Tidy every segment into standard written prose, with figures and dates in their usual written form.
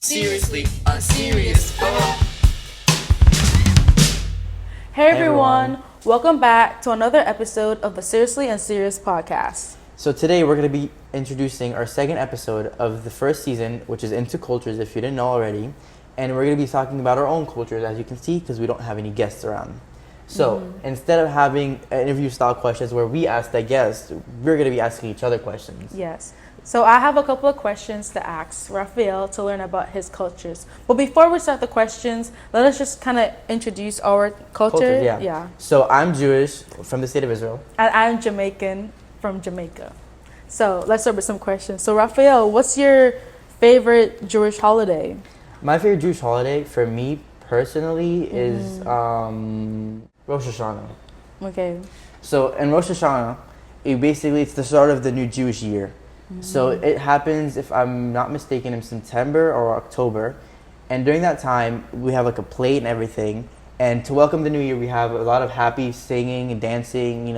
Seriously, unserious. Hey everyone, welcome back to another episode of the Seriously Unserious podcast. So today we're going to be introducing our second episode of the first season, which is Into Cultures, if you didn't know already. And we're going to be talking about our own cultures, as you can see, because we don't have any guests around. So instead of having interview style questions where we ask the guests, we're going to be asking each other questions. Yes. So I have a couple of questions to ask Rafael to learn about his cultures. But before we start the questions, let us just kind of introduce our culture. Yeah. So I'm Jewish from the state of Israel. And I'm Jamaican from Jamaica. So let's start with some questions. So Rafael, what's your favorite Jewish holiday? My favorite Jewish holiday, for me personally, is Rosh Hashanah. Okay. So in Rosh Hashanah, it's the start of the new Jewish year. So it happens, if I'm not mistaken, in September or October. And during that time, we have like a plate and everything. And to welcome the new year, we have a lot of happy singing and dancing,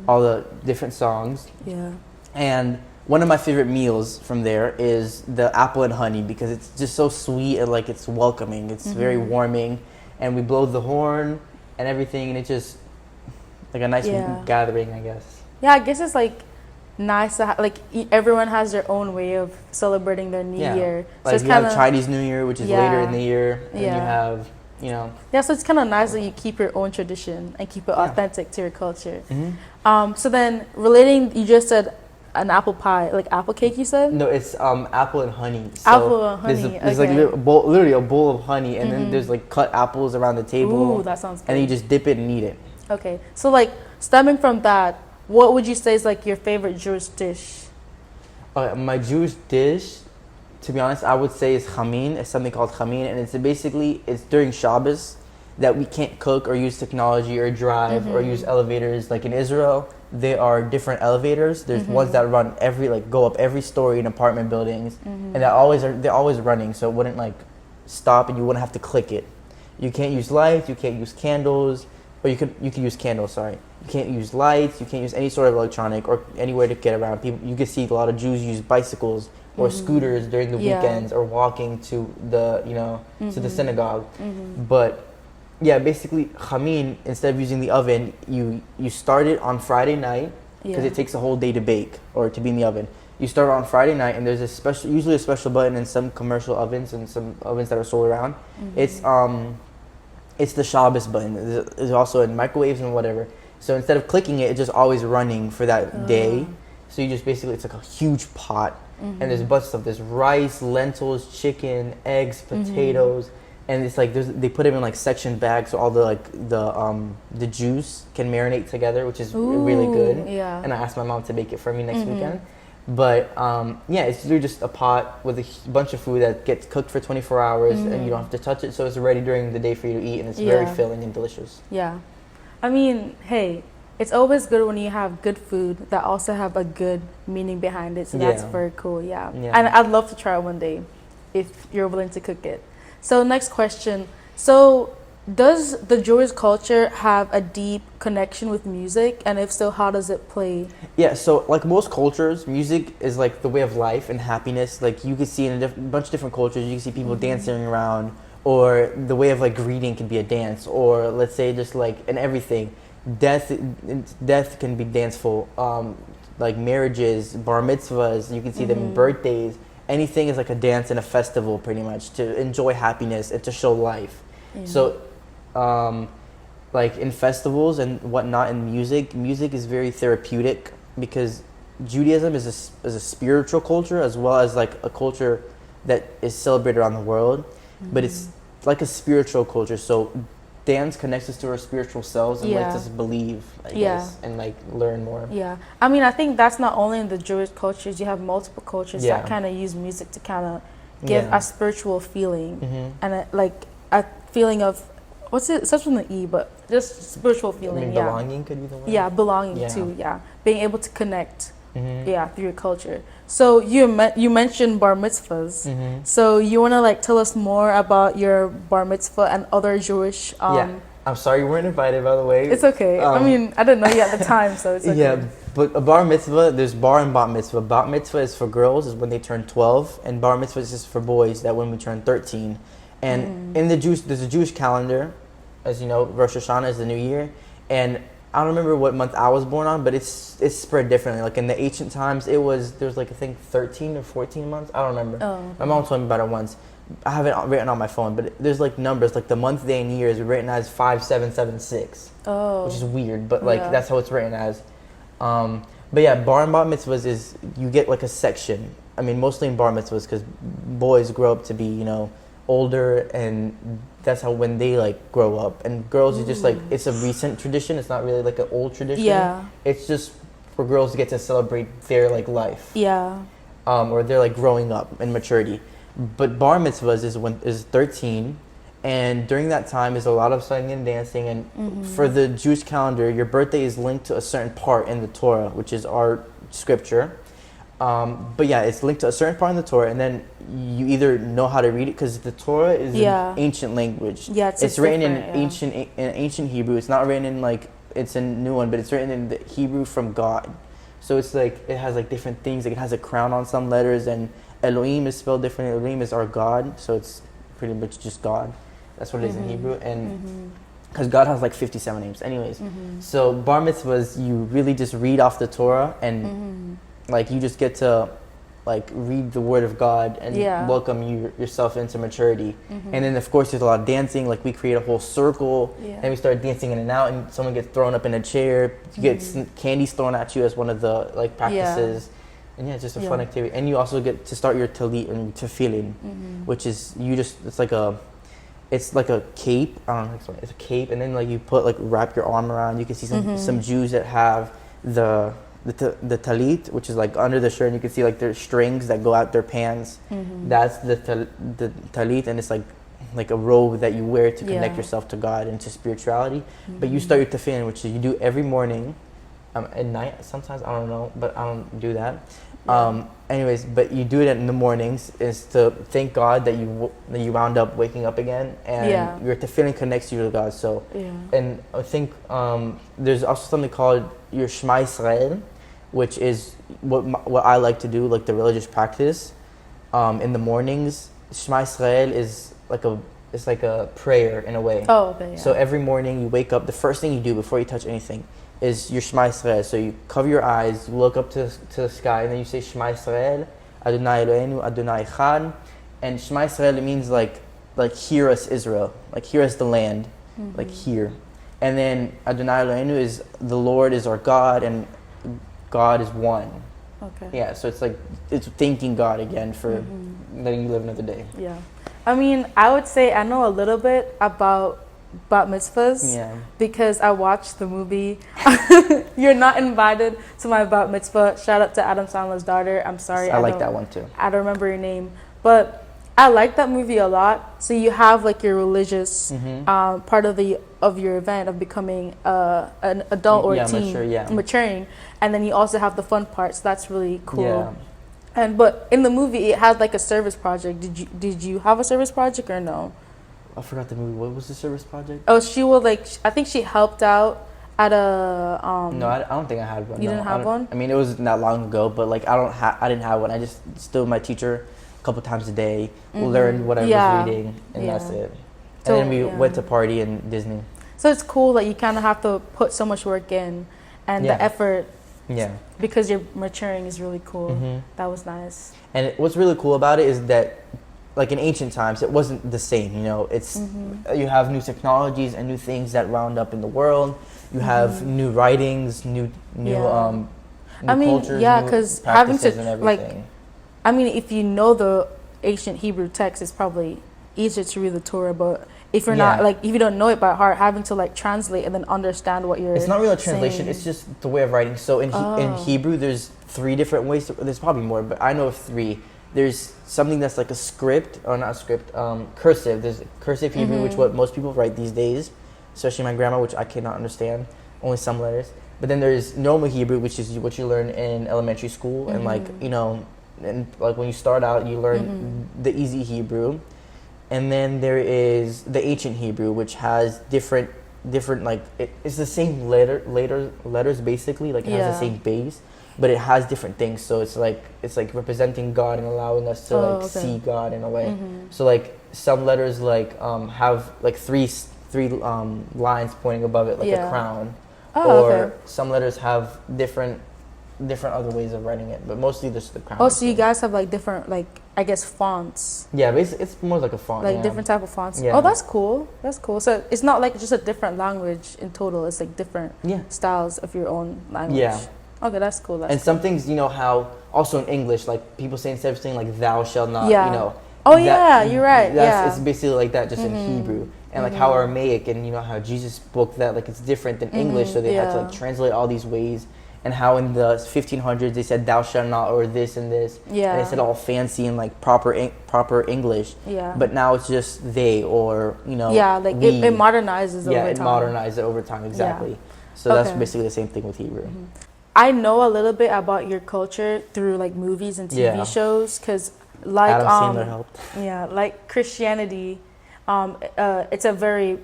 all the different songs. Yeah. And one of my favorite meals from there is the apple and honey, because it's just so sweet and like it's welcoming. It's very warming. And we blow the horn and everything, and it's just like a nice gathering, I guess. Yeah, I guess it's like nice to everyone has their own way of celebrating their new year. So Like it's you have Chinese New Year, which is later in the year, and you have, Yeah, so it's kind of nice that you keep your own tradition and keep it authentic to your culture. So then, relating, you just said an apple pie, like apple cake, you said? No, it's apple and honey. So apple and honey. There's like literally a bowl of honey, and then there's like cut apples around the table. Ooh, that sounds good. And then you just dip it and eat it. Okay, so like stemming from that, what would you say is like your favorite Jewish dish? My Jewish dish, to be honest, I would say is chamin. It's something called chamin, and it's during Shabbos that we can't cook or use technology or drive or use elevators. Like in Israel, there are different elevators. There's ones that run go up every story in apartment buildings, and they're always running, so it wouldn't like stop, and you wouldn't have to click it. You can't use lights. You can't use candles. Or you can use candles, sorry. You can't use lights, you can't use any sort of electronic or anywhere to get around. You can see a lot of Jews use bicycles or scooters during the weekends, or walking to the, to the synagogue. But yeah, basically chamin, instead of using the oven, you start it on Friday night, because it takes a whole day to bake or to be in the oven. You start on Friday night, and there's usually a special button in some commercial ovens and some ovens that are sold around. It's the Shabbos button. It's also in microwaves and whatever. So instead of clicking it, it's just always running for that day. So you just basically, it's like a huge pot. And there's a bunch of stuff. There's rice, lentils, chicken, eggs, potatoes. And it's like, they put them in like sectioned bags, so all the juice can marinate together, which is really good. Yeah. And I asked my mom to make it for me next weekend. But it's literally just a pot with a bunch of food that gets cooked for 24 hours, and you don't have to touch it, so it's ready during the day for you to eat, and it's very filling and delicious. Yeah. I mean, hey, it's always good when you have good food that also have a good meaning behind it, so that's very cool, yeah. And I'd love to try it one day if you're willing to cook it. So next question. So does the Jewish culture have a deep connection with music? And if so, how does it play? Yeah, so like most cultures, music is like the way of life and happiness. Like you can see in a bunch of different cultures, you can see people dancing around, or the way of like greeting can be a dance, or let's say just like in everything. Death can be danceful. Like marriages, bar mitzvahs, you can see them in birthdays. Anything is like a dance and a festival, pretty much, to enjoy happiness and to show life. So like in festivals and whatnot, in music is very therapeutic, because Judaism is a spiritual culture, as well as like a culture that is celebrated around the world, but it's like a spiritual culture. So dance connects us to our spiritual selves and lets us believe, I guess, and like learn more. Yeah, I mean, I think that's not only in the Jewish cultures. You have multiple cultures that kind of use music to kind of give a spiritual feeling and a feeling of, what's it? It starts with an E, but just spiritual feeling. I mean, belonging could be the word. Yeah, belonging too. Yeah, being able to connect. Through your culture. So you mentioned bar mitzvahs. So you want to like tell us more about your bar mitzvah and other Jewish I'm sorry you weren't invited, by the way. It's okay. I mean, I didn't know you at the time, so it's okay. Yeah, but a bar mitzvah, there's bar and bat mitzvah. Bat mitzvah is for girls, is when they turn 12, and bar mitzvah is just for boys, that when we turn 13. And in the there's a Jewish calendar, as you know, Rosh Hashanah is the new year, and I don't remember what month I was born on, but it's spread differently. Like in the ancient times, there was like, I think 13 or 14 months. I don't remember. Oh. My mom told me about it once. I have it written on my phone, but there's like numbers, like the month, day, and year is written as 5776. Oh. Which is weird, but like that's how it's written as. But yeah, bar and bat mitzvahs is you get like a section. I mean, mostly in bar mitzvahs because boys grow up to be, you know, older, and that's how when they like grow up. And girls are just like, it's a recent tradition. It's not really like an old tradition. Yeah. It's just for girls to get to celebrate their like life. Yeah. Or they're like growing up in maturity. But bar mitzvahs is 13, and during that time is a lot of singing and dancing. And for the Jewish calendar, your birthday is linked to a certain part in the Torah, which is our scripture. But yeah, it's linked to a certain part in the Torah, and then you either know how to read it, because the Torah is an ancient language. Yeah, it's written in ancient Hebrew. It's not written in like it's a new one, but it's written in the Hebrew from God. So it's like it has like different things. Like it has a crown on some letters, and Elohim is spelled differently. Elohim is our God, so it's pretty much just God. That's what it is in Hebrew, and because God has like 57 names. Anyways, so bar mitzvahs, you really just read off the Torah, and like you just get to like read the word of God and welcome yourself into maturity. And then of course there's a lot of dancing. Like we create a whole circle, and we start dancing in and out, and someone gets thrown up in a chair. You get candies thrown at you as one of the like practices. And yeah, it's just a fun activity. And you also get to start your talit and tefillin, which is it's like a cape. I don't know, it's a cape, and then like you wrap your arm around. You can see some Jews that have the talit, which is like under the shirt, and you can see like there's strings that go out their pants. That's the talit, and it's like a robe that you wear to connect yourself to God and to spirituality. But you start your tefillin, which you do every morning. At night sometimes, I don't know, but I don't do that. Anyways, but you do it in the mornings is to thank God that you wound up waking up again, and your tefillin connects you to God. So and I think there's also something called your Shema Yisrael, which is what I like to do, like the religious practice in the mornings. Shema Yisrael is like a prayer in a way. Oh, okay. Yeah. So every morning you wake up, the first thing you do before you touch anything is your Shema Yisrael. So you cover your eyes, you look up to the sky, and then you say Shema Yisrael, Adonai Eloheinu, Adonai Echad. And Shema Yisrael, it means like hear us Israel, like hear us the land, like hear. And then Adonai Eloheinu is the Lord is our God, and God is one. Okay. Yeah, so it's thanking God again for letting you live another day. Yeah. I mean, I would say I know a little bit about bat mitzvahs because I watched the movie You're Not Invited to My Bat Mitzvah. Shout out to Adam Sandler's daughter. I'm sorry. I like that one too. I don't remember your name. But I like that movie a lot. So you have like your religious part of your event of becoming an adult or a teen, maturing. And then you also have the fun part. So that's really cool. Yeah. But in the movie, it had like a service project. Did you have a service project or no? I forgot the movie. What was the service project? Oh, she will I think she helped out at a. No, I don't think I had one. You didn't have one? I mean, it was not long ago, but like I didn't have one. I just stood with my teacher a couple times a day, learned what I was reading, and that's it. So, and then we went to party in Disney. So it's cool that you kind of have to put so much work in, and the effort. Yeah. Because you're maturing is really cool. That was nice. And what's really cool about it is that, like in ancient times, it wasn't the same. You know, it's you have new technologies and new things that round up in the world. You have new writings, new cultures, because having to if you know the ancient Hebrew text, it's probably easier to read the Torah. But if you're not if you don't know it by heart, having to translate and then understand what you're. It's not really a translation. It's just the way of writing. So in Hebrew, there's 3 different ways. There's probably more, but I know of 3. There's something that's like a script, or not a script, cursive. There's cursive Hebrew, which what most people write these days, especially my grandma, which I cannot understand, only some letters. But then there's normal Hebrew, which is what you learn in elementary school, and and like when you start out, you learn the easy Hebrew. And then there is the ancient Hebrew, which has different different, like it's the same letters basically, like it has the same base, but it has different things. So it's like representing God and allowing us to see God in a way. So like some letters like have like three lines pointing above it, like a crown. Some letters have different other ways of writing it, but mostly just the crown. Oh, so you guys have like different, like, I guess, fonts. Yeah, basically it's more like a font. Like different type of fonts. Yeah. Oh, that's cool. That's cool. So it's not like just a different language in total. It's like different styles of your own language. Yeah. Okay, that's cool. Some things, you know, how also in English, like people say, instead of saying like thou shall not, you know. Oh yeah, you're right. It's basically like that, just in Hebrew. And like how Aramaic, and you know how Jesus spoke that, like it's different than English, so they had to like translate all these ways. And how in the 1500s they said thou shalt not, or this and this. Yeah. And they said all fancy and like proper English. Yeah. But now it's just they, or, you know. Yeah, like it modernizes over time. Yeah, it modernizes over time, exactly. Yeah. So that's basically the same thing with Hebrew. I know a little bit about your culture through like movies and TV shows, because like Adam Sandler helped. Yeah, like Christianity, it's a very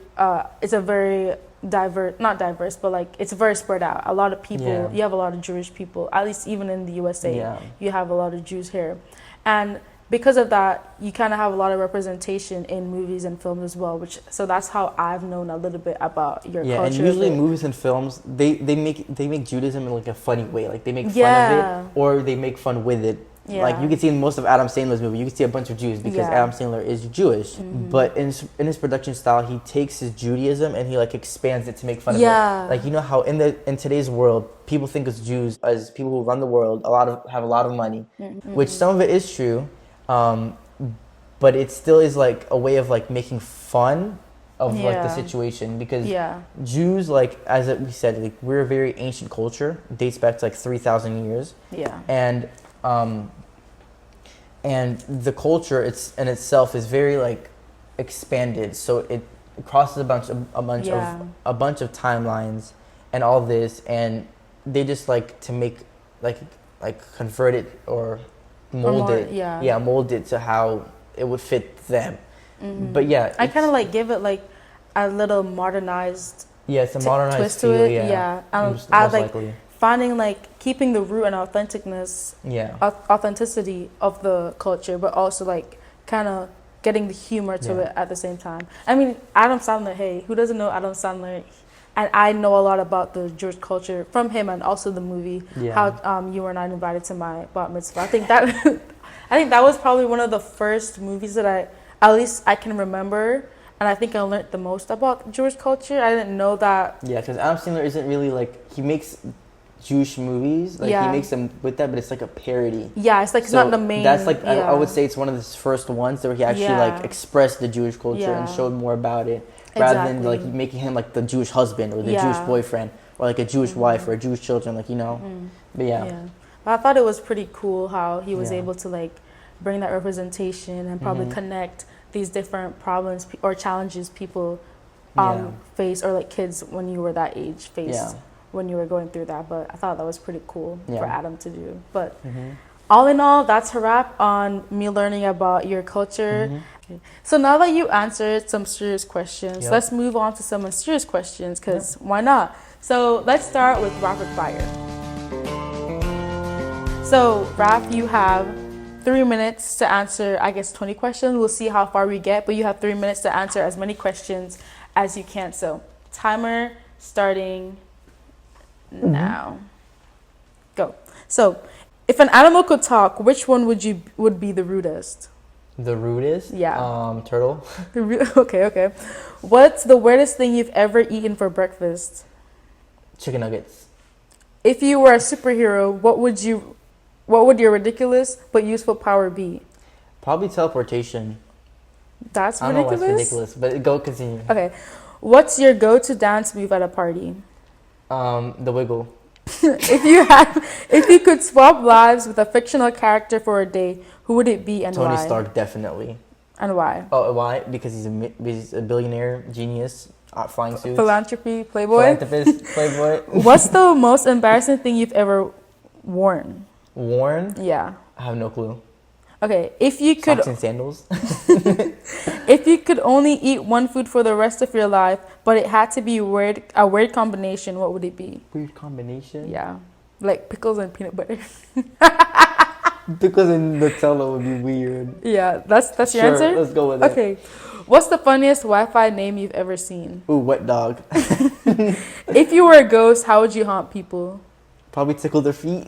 not diverse, but like it's very spread out. A lot of people, you have a lot of Jewish people, at least even in the USA, you have a lot of Jews here. And because of that, you kind of have a lot of representation in movies and films as well, so that's how I've known a little bit about your culture. Yeah, and usually movies and films, they make Judaism in like a funny way. Like they make fun of it, or they make fun with it. Yeah. Like you can see in most of Adam Sandler's movies, you can see a bunch of Jews because Adam Sandler is Jewish. But in his production style, he takes his Judaism and he like expands it to make fun of it. Like, you know how in today's world, people think of Jews as people who run the world, have a lot of money, which some of it is true, but it still is like a way of like making fun of like the situation, because Jews, like as we said, like we're a very ancient culture, dates back to like 3,000 years. Yeah. And the culture in itself is very like expanded, so it crosses a bunch of timelines and all this, and they just like to make like convert it or mold it to how it would fit them. But I kind of like give it like a little modernized it's a modernized twist feel, to it. I like finding like keeping the root and authenticity of the culture, but also like kind of getting the humor to it at the same time. I mean, Adam Sandler, hey, who doesn't know Adam Sandler? And I know a lot about the Jewish culture from him, and also the movie, how you were not invited to my bat mitzvah. I think that was probably one of the first movies that at least I can remember, and I think I learned the most about Jewish culture. I didn't know that. Yeah, because Adam Sandler isn't really like, he makes Jewish movies, like he makes them with that, but it's like a parody. Yeah, it's like it's not the main. That's like I would say it's one of his first ones where he actually like expressed the Jewish culture and showed more about it, rather than like making him like the Jewish husband or the Jewish boyfriend or like a Jewish wife or Jewish children, like, you know. But but I thought it was pretty cool how he was able to like bring that representation and probably connect these different problems or challenges people face, or like kids when you were that age faced when you were going through that. But I thought that was pretty cool for Adam to do. But all in all, that's a wrap on me learning about your culture. Okay. So now that you answered some serious questions, let's move on to some unserious questions, because why not? So let's start with rapid fire. So Raf, you have 3 minutes to answer, I guess, 20 questions. We'll see how far we get, but you have 3 minutes to answer as many questions as you can. So timer starting now. Go. So if an animal could talk, which one would be the rudest? The rudest? Yeah. Turtle. Okay. What's the weirdest thing you've ever eaten for breakfast? Chicken nuggets. If you were a superhero, what would your ridiculous but useful power be? Probably teleportation. That's ridiculous? I don't know why it's ridiculous, but go continue. Okay. What's your go-to dance move at a party? The wiggle. If you could swap lives with a fictional character for a day, who would it be and Tony why? Tony Stark, definitely. And why? Oh, why? Because he's a billionaire, genius, flying suits. Philanthropy, playboy. Philanthropist, playboy. What's the most embarrassing thing you've ever worn? Worn? Yeah. I have no clue. Okay, if you could... Socks and sandals? If you could only eat one food for the rest of your life, but it had to be a weird combination, what would it be? Weird combination? Yeah. Like pickles and peanut butter. Pickles and Nutella would be weird. Yeah, that's your Sure, answer? let's go with it. Okay. What's the funniest Wi-Fi name you've ever seen? Ooh, wet dog. If you were a ghost, how would you haunt people? Probably tickle their feet.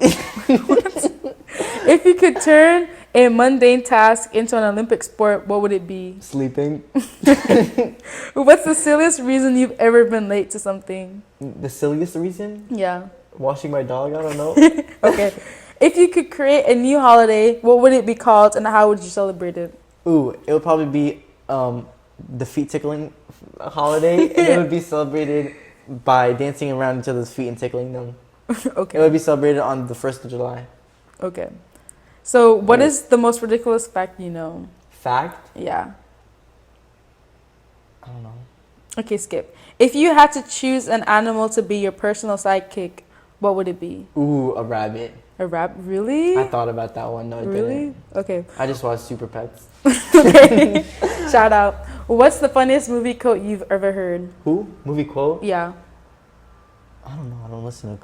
If you could turn a mundane task into an Olympic sport, what would it be? Sleeping. What's the silliest reason you've ever been late to something? The silliest reason? Yeah. Washing my dog? I don't know. Okay. If you could create a new holiday, what would it be called and how would you celebrate it? Ooh, it would probably be the feet tickling holiday. And it would be celebrated by dancing around each other's feet and tickling them. Okay. It would be celebrated on the 1st of July. Okay. So, what is the most ridiculous fact you know? Fact? Yeah. I don't know. Okay, skip. If you had to choose an animal to be your personal sidekick, what would it be? Ooh, a rabbit. A rabbit? Really? I thought about that one. No, I Really? didn't. Okay. I just watched Super Pets. Okay. Shout out. What's the funniest movie quote you've ever heard? Who? Movie quote? Yeah. I don't know.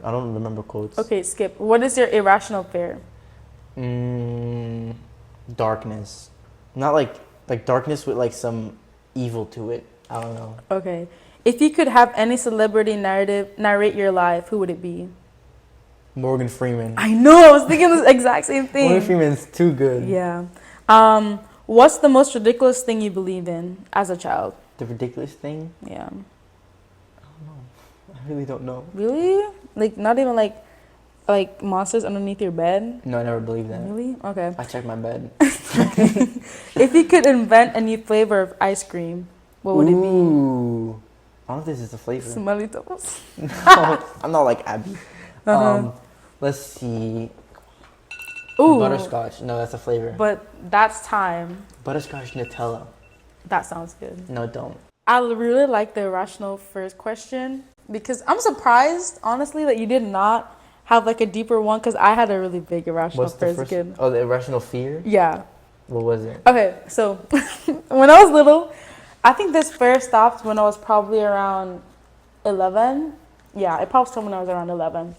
I don't remember quotes. Okay, skip. What is your irrational fear? Darkness. Not like darkness with like some evil to it. I don't know. Okay. If you could have any celebrity narrate your life, who would it be? Morgan Freeman. I know. I was thinking the exact same thing. Morgan Freeman's too good. Yeah. What's the most ridiculous thing you believe in as a child? The ridiculous thing? Yeah. I don't know. I really don't know. Really? Like not even like monsters underneath your bed? No, I never believed that. Really? Okay. I checked my bed. If you could invent a new flavor of ice cream, what would it be? Ooh. I don't know if this is a flavor. Smelitos. No, I'm not like Abby. Uh-huh. Let's see. Ooh. Butterscotch. No, that's a flavor. But that's time. Butterscotch Nutella. That sounds good. No, don't. I really like the irrational first question because I'm surprised, honestly, that you did not have like a deeper one because I had a really big irrational What's the first? kid. Oh, the irrational fear? Yeah. What was it? Okay, so when I was little, I think this fear stopped when I was probably around 11. Yeah, it probably stopped when I was around 11.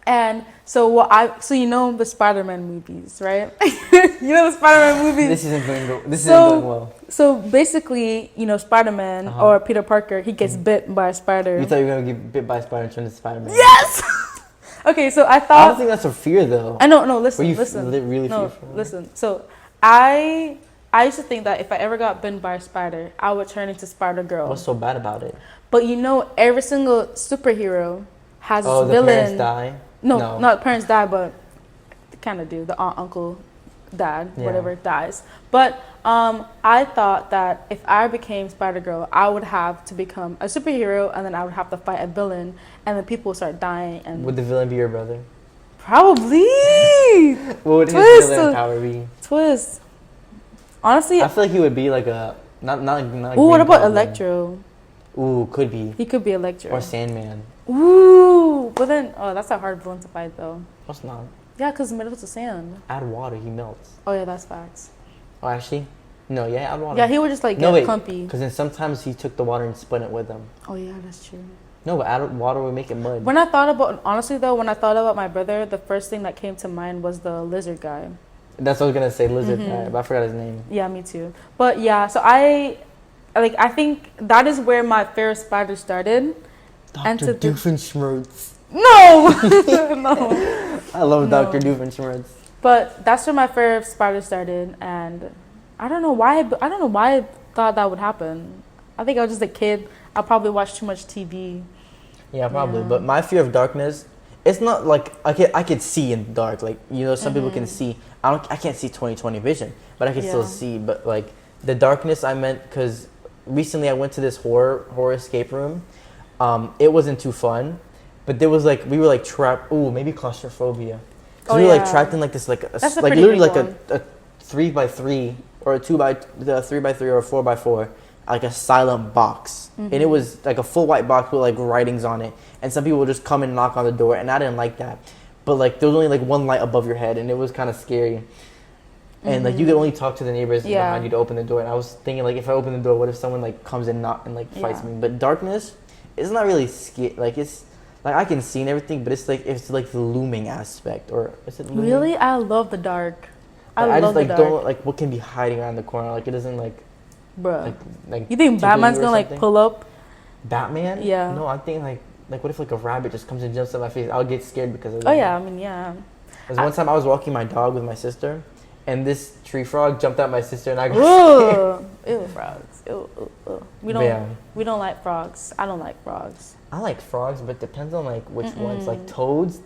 And so you know the Spider-Man movies, right? You know the Spider-Man movies. This isn't going well. So basically, you know, Spider-Man or Peter Parker, he gets bit by a spider. You thought you were gonna get bit by a spider and turn into Spider-Man? Yes. Okay, so I I thought. don't think that's a fear though. I know. No, listen. Were you listen. really no, fearful? listen. So I used to think that if I ever got bitten by a spider, I would turn into Spider-Girl. What's so bad about it? But you know, every single superhero has Oh, this the villain. parents die? No, not parents die, but they kind of do. The aunt, uncle, dad, whatever dies. But I thought that if I became Spider-Girl, I would have to become a superhero, and then I would have to fight a villain, and then people would start dying. And Would the villain be your brother? probably. What would Twist. his villain power be? Twist. Honestly. I feel like he would be like a not. Ooh, what Green about Goblin. Electro? Ooh, could be. He could be Electro. Or Sandman. Ooh, but then that's a hard villain to fight though. What's not? Yeah, because the middle's of sand. Add water, he melts. Oh yeah, that's facts. Oh, actually, no. Yeah, add water. Yeah, he would just like get clumpy. Because then sometimes he took the water and spun it with him. Oh yeah, that's true. No, but add water would make it mud. When I thought about my brother, the first thing that came to mind was the lizard guy. That's what I was gonna say, lizard guy, but I forgot his name. Yeah, me too. But yeah, so I think that is where my fear of spiders started. Dr. Doofenshmirtz. No, no. I love Dr. Doofenshmirtz. But that's where my fear of spiders started, and I don't know why. I don't know why I thought that would happen. I think I was just a kid. I probably watched too much TV. Yeah, probably. But my fear of darkness, it's not like I could see in the dark. Like, you know, some people can see. I can't see 20/20 vision, but I can still see. But like the darkness, I meant because recently I went to this horror escape room. It wasn't too fun, but there was like we were like trapped. Ooh, maybe claustrophobia. Because we were like trapped in like this like literally like a 3x3 or a 3x3 or a 4x4. Like a silent box, and it was like a full white box with like writings on it, and some people would just come and knock on the door, and I didn't like that, but like there was only like one light above your head, and it was kind of scary. and like you could only talk to the neighbors behind you to open the door. And I was thinking, like, if I open the door, what if someone like comes in and like fights me? But darkness, it's not really scary. Like, it's like I can see and everything, but it's like the looming aspect, or is it looming? Really? I love the dark. I just like don't like what can be hiding around the corner. Like, it doesn't like, bruh. Like you think Batman's gonna like pull up? Batman? Yeah. No, I'm thinking like what if like a rabbit just comes and jumps on my face? I'll get scared because of that. Oh yeah, I mean yeah. Because one time I was walking my dog with my sister, and this tree frog jumped at my sister, and I got scared. Ew, frogs. Ew. We don't like frogs. I don't like frogs. I like frogs, but depends on like which ones. Like toads,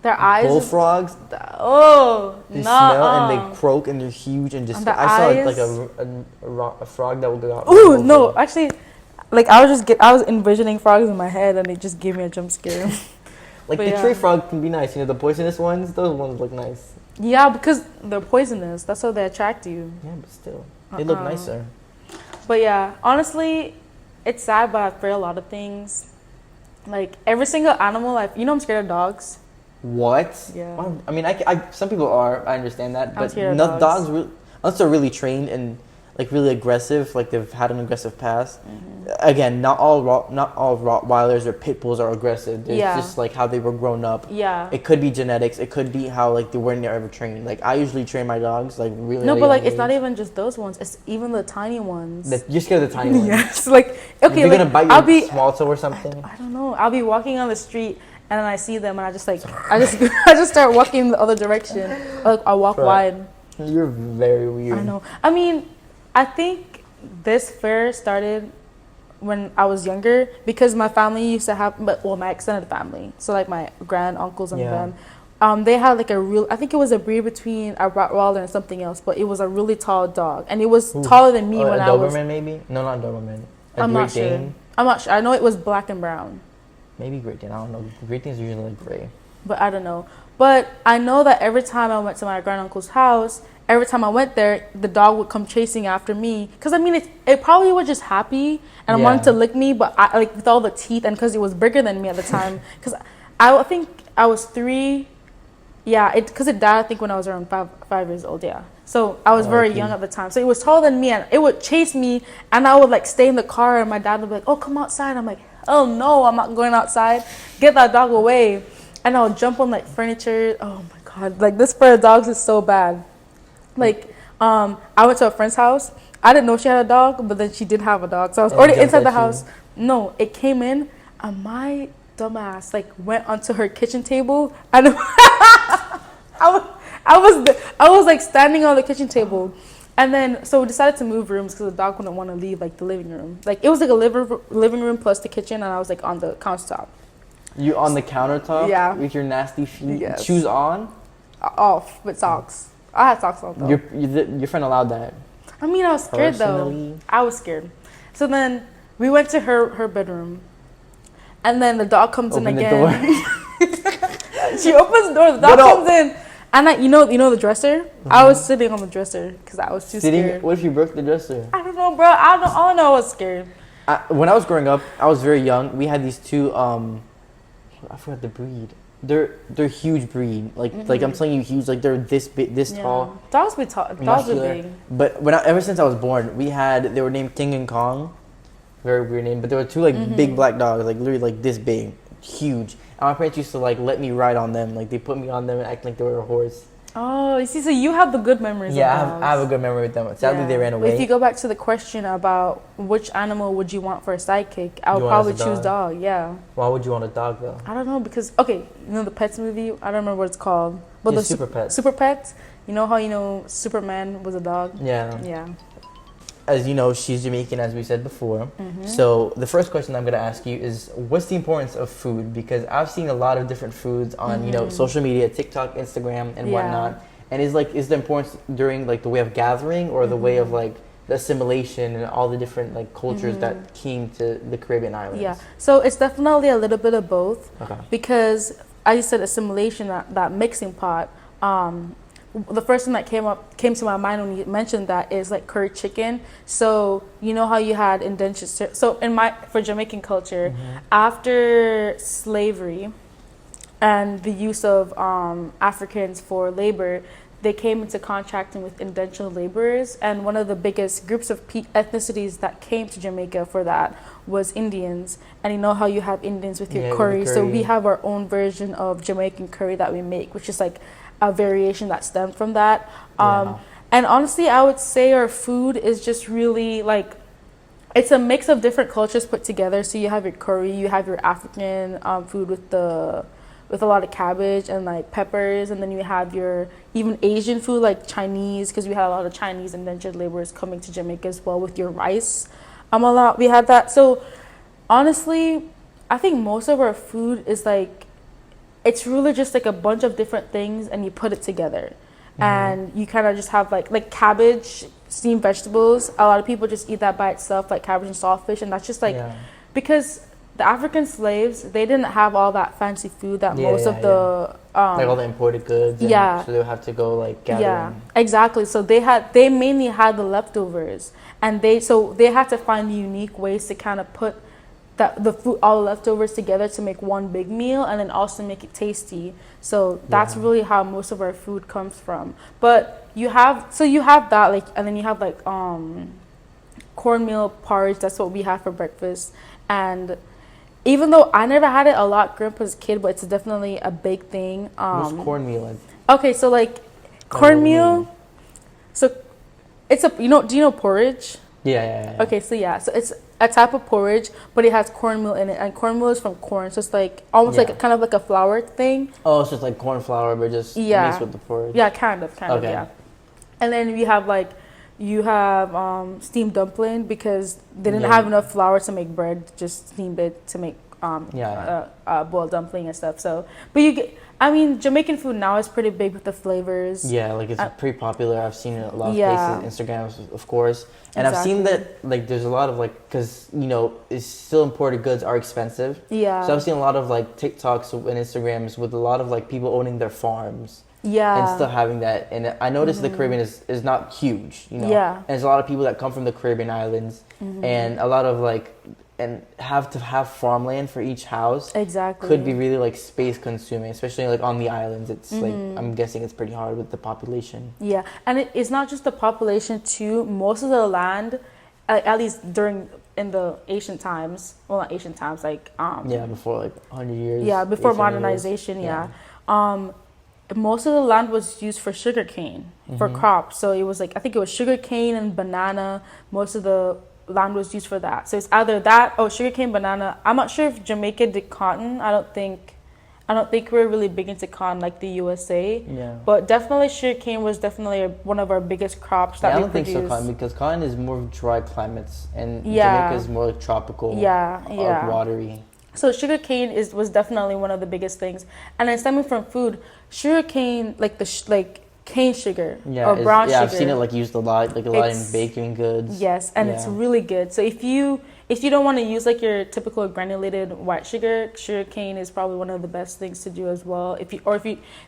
their eyes. Bullfrogs. They smell and they croak and they're huge and just. I saw like a frog that would go out. Ooh, no, actually, like I was envisioning frogs in my head, and it just gave me a jump scare. Like the tree frog can be nice, you know, the poisonous ones. Those ones look nice. Yeah, because they're poisonous. That's how they attract you. Yeah, but still, they look nicer. But yeah, honestly, it's sad, but I fear a lot of things. Like every single animal, like I'm scared of dogs. What? Yeah. Well, I mean, I some people are. I understand that, but not dogs unless they're really trained and like really aggressive, like they've had an aggressive past. Again, not all Rottweilers or pit bulls are aggressive. It's just like how they were grown up. Yeah. It could be genetics. It could be how like they weren't ever trained. Like I usually train my dogs like really. No, but like it's not even just those ones. It's even the tiny ones. You're scared of the tiny ones. Yes. Like okay, you're like gonna bite your small toe or something. I don't know. I'll be walking on the street and then I see them and I just start walking the other direction. Like I walk wide. You're very weird. I know. I mean, I think this fear started when I was younger because my family used to have, my extended family, so like my grand uncles and them, they had like I think it was a breed between a Rottweiler and something else, but it was a really tall dog, and it was taller than me when I was. A Doberman maybe? No, not Doberman. I'm not sure. I'm not sure. I know it was black and brown. Maybe Great Dane. I don't know. Great Danes are usually like gray. But I don't know. But I know that every time I went to my grand uncle's house, every time I went there, the dog would come chasing after me. Because, I mean, it probably was just happy and wanted to lick me. But, I like, with all the teeth and because it was bigger than me at the time. Because I think I was 3. Yeah, because it died, I think, when I was around 5 years old, yeah. So I was very young at the time. So it was taller than me and it would chase me. And I would, like, stay in the car and my dad would be like, oh, come outside. I'm like, oh, no, I'm not going outside. Get that dog away. And I'll jump on, like, furniture. Oh, my God. Like, this for dogs is so bad. Like, I went to a friend's house. I didn't know she had a dog, but then she did have a dog. So I was already inside the house. No, it came in, and my dumbass, like, went onto her kitchen table. And I was, like, standing on the kitchen table. And then, so we decided to move rooms because the dog wouldn't want to leave, like, the living room. Like, it was, like, a living room plus the kitchen, and I was, like, on the countertop. You on the countertop? Yeah. With your nasty feet? Yes. Shoes on? Off, with socks. I had socks on, though. Your friend allowed that? I mean, I was scared, Personally? though. I was scared. So then, we went to her bedroom. And then the dog comes in again. She opens the door, the dog comes in. And you know the dresser? Mm-hmm. I was sitting on the dresser because I was too scared. What if you broke the dresser? I don't know, bro. All I know I was scared. When I was growing up, I was very young. We had these two, I forgot the breed. They're huge breed. Like I'm telling you, huge. Like they're this big, this tall. Dogs be tall. Dogs are big. But ever since I was born, they were named King and Kong. Very weird name. But there were two like big black dogs, like literally like this big, huge. And my parents used to like let me ride on them. Like they put me on them and act like they were a horse. Oh, you see, so you have the good memories. Yeah, of dogs. I have a good memory with them. Sadly, they ran away. But if you go back to the question about which animal would you want for a sidekick, I would probably choose dog. Yeah. Why would you want a dog though? I don't know because the Pets movie. I don't remember what it's called. But yeah, the Super Pets. Super Pets. You know how Superman was a dog. Yeah. Yeah. As you know, she's Jamaican, as we said before. So the first question I'm going to ask you is, what's the importance of food? Because I've seen a lot of different foods on social media, TikTok, Instagram, and whatnot. And is the importance during like the way of gathering or the way of like the assimilation and all the different like cultures that came to the Caribbean islands? Yeah. So it's definitely a little bit of both. Okay. Because as you said, assimilation, that mixing pot. The first thing that came to my mind when you mentioned that is like curry chicken. So you know how you had indentured. So for Jamaican culture, after slavery and the use of Africans for labor, they came into contracting with indentured laborers, and one of the biggest groups of ethnicities that came to Jamaica for that was Indians. And you know how you have Indians with your curry, so we have our own version of Jamaican curry that we make, which is like a variation that stemmed from that. And honestly, I would say our food is just really like, it's a mix of different cultures put together. So you have your curry, you have your African food with a lot of cabbage and like peppers, and then you have your even Asian food like Chinese, because we had a lot of Chinese indentured laborers coming to Jamaica as well with your rice. We had that. So honestly, I think most of our food is like, it's really just like a bunch of different things and you put it together. And you kind of just have like cabbage, steamed vegetables. A lot of people just eat that by itself, like cabbage and saltfish, and that's just like because the African slaves, they didn't have all that fancy food that most of the like all the imported goods. So they would have to go like gather. Yeah, exactly. So they mainly had the leftovers, and they had to find unique ways to kind of put the food, all the leftovers together to make one big meal, and then also make it tasty. So that's really how most of our food comes from. But you have that, like, and then you have like cornmeal porridge. That's what we have for breakfast. And even though I never had it a lot growing up as a kid, but it's definitely a big thing. What's cornmeal? Okay, so like cornmeal. So it's do you know porridge? Yeah. Okay, so it's a type of porridge, but it has cornmeal in it, and cornmeal is from corn, so it's like almost like kind of like a flour thing. Oh, it's just like corn flour, but just mixed with the porridge. Yeah, kind of, yeah. And then you have steamed dumpling, because they didn't have enough flour to make bread, just steamed it to make boiled dumpling and stuff. So, but Jamaican food now is pretty big with the flavors. Yeah, like it's pretty popular. I've seen it a lot of places, Instagram, of course. And I've seen that like there's a lot of like, because it's still imported goods are expensive. Yeah. So I've seen a lot of like TikToks and Instagrams with a lot of like people owning their farms. Yeah. And still having that. And I noticed the Caribbean is not huge, Yeah. And there's a lot of people that come from the Caribbean islands, and a lot of like, and have to have farmland for each house. Exactly. Could be really like space consuming, especially like on the islands. It's like, I'm guessing it's pretty hard with the population. Yeah, and it's not just the population too. Most of the land, at least in the ancient times, well, not ancient times, like before like 100 years. Yeah, before modernization. Years. Most of the land was used for sugarcane, for crops. So it was like, I think it was sugarcane and banana. Most of the land was used for that. So it's either that or sugarcane, banana. I'm not sure if Jamaica did cotton. I don't think we're really big into cotton like the USA. Yeah. But definitely sugarcane was definitely one of our biggest crops that we produced. I don't think so, cotton, because cotton is more of dry climates, and Jamaica is more like tropical. Or watery. So sugarcane was definitely one of the biggest things. And then stemming from food, sugarcane, like cane sugar or brown sugar. Yeah, I've seen it like used a lot in baking goods. Yes, and it's really good. So if you don't want to use like your typical granulated white sugar, sugarcane is probably one of the best things to do as well.